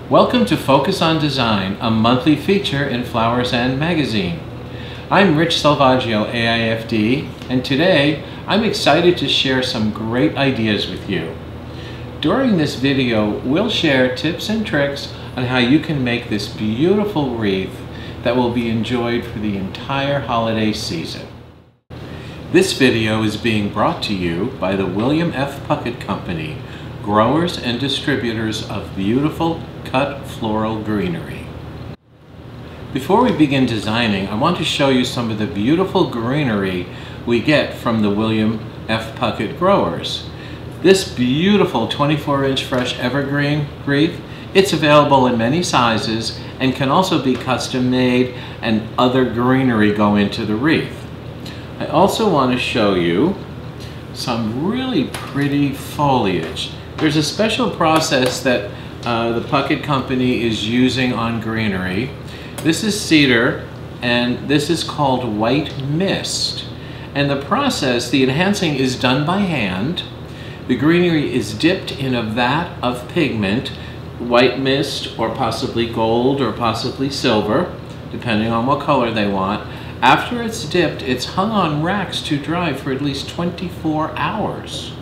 Welcome to Focus on Design, a monthly feature in Flowers and Magazine. I'm Rich Salvaggio, AIFD, and today I'm excited to share some great ideas with you. During this video, we'll share tips and tricks on how you can make this beautiful wreath that will be enjoyed for the entire holiday season. This video is being brought to you by the William F. Puckett Company, growers and distributors of beautiful cut floral greenery. Before we begin designing, I want to show you some of the beautiful greenery we get from the William F. Puckett growers. This beautiful 24-inch fresh evergreen wreath, it's available in many sizes and can also be custom made, and other greenery go into the wreath. I also want to show you some really pretty foliage. There's a special process that the Puckett Company is using on greenery. This is cedar, and this is called white mist. And the process, the enhancing, is done by hand. The greenery is dipped in a vat of pigment, white mist, or possibly gold, or possibly silver, depending on what color they want. After it's dipped, it's hung on racks to dry for at least 24 hours.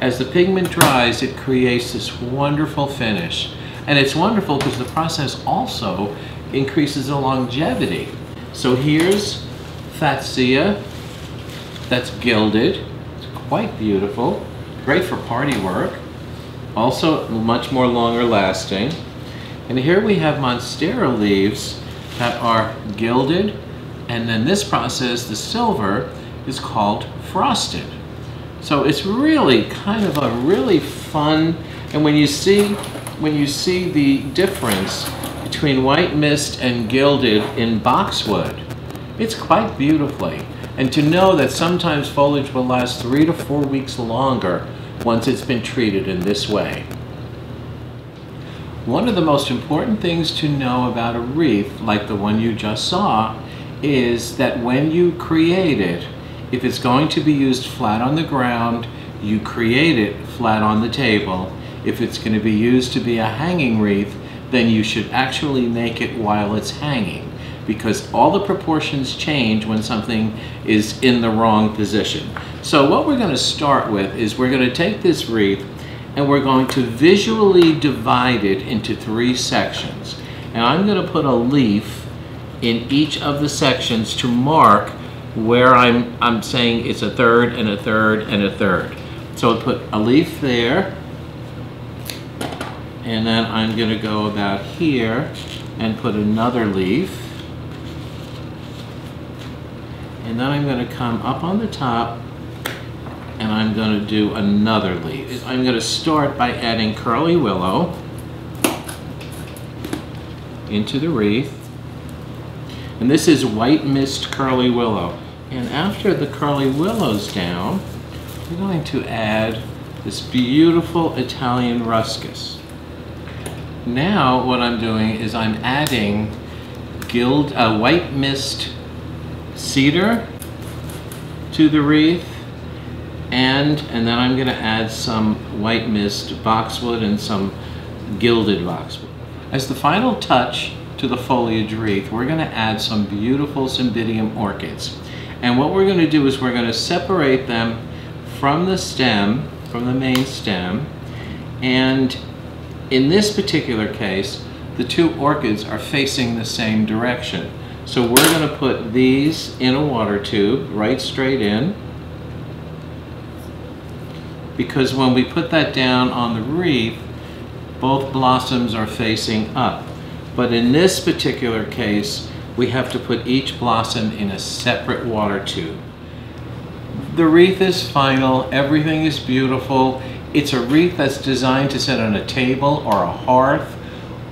As the pigment dries, it creates this wonderful finish. And it's wonderful because the process also increases the longevity. So here's Fatsia that's gilded. It's quite beautiful. Great for party work. Also much more longer lasting. And here we have Monstera leaves that are gilded. And then this process, the silver, is called frosted. So it's really kind of a really fun, and when you see the difference between white mist and gilded in boxwood, it's quite beautifully. And to know that sometimes foliage will last 3 to 4 weeks longer once it's been treated in this way. One of the most important things to know about a wreath, like the one you just saw, is that when you create it, if it's going to be used flat on the ground, you create it flat on the table. If it's going to be used to be a hanging wreath, then you should actually make it while it's hanging, because all the proportions change when something is in the wrong position. So what we're going to start with is we're going to take this wreath and we're going to visually divide it into 3 sections. And I'm going to put a leaf in each of the sections to mark where I'm saying it's a third and a third and a third. So I'll put a leaf there, and then I'm going to go about here and put another leaf, and then I'm going to come up on the top and I'm going to do another leaf. I'm going to start by adding curly willow into the wreath. And this is white mist curly willow. And after the curly willow's down, we're going to add this beautiful Italian ruscus. Now what I'm doing is I'm adding white mist cedar to the wreath, and then I'm going to add some white mist boxwood and some gilded boxwood. As the final touch to the foliage wreath, we're going to add some beautiful cymbidium orchids. And what we're going to do is we're going to separate them from the stem, from the main stem, and in this particular case, the 2 orchids are facing the same direction. So we're going to put these in a water tube, right straight in, because when we put that down on the wreath, both blossoms are facing up. But in this particular case, we have to put each blossom in a separate water tube. The wreath is final, everything is beautiful. It's a wreath that's designed to sit on a table or a hearth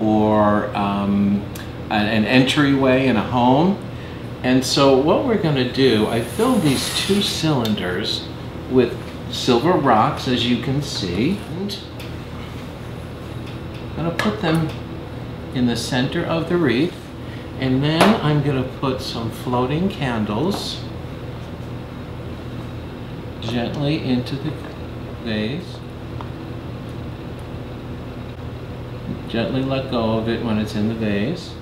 or an entryway in a home. And so what we're going to do, I filled these 2 cylinders with silver rocks, as you can see. And I'm going to put them in the center of the wreath. And then I'm going to put some floating candles gently into the vase. Gently let go of it when it's in the vase.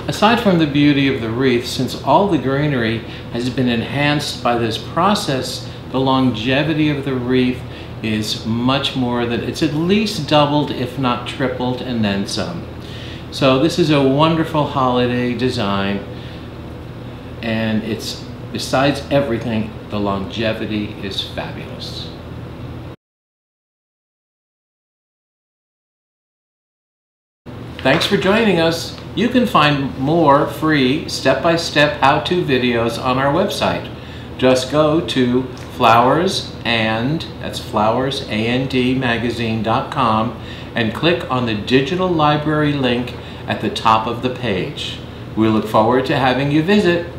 Aside from the beauty of the wreath, since all the greenery has been enhanced by this process, the longevity of the wreath is much more than, it's at least doubled, if not tripled, and then some. So this is a wonderful holiday design, and it's, besides everything, the longevity is fabulous. Thanks for joining us. You can find more free step-by-step how-to videos on our website. Just go to flowersandmagazine.com and click on the digital library link at the top of the page. We look forward to having you visit.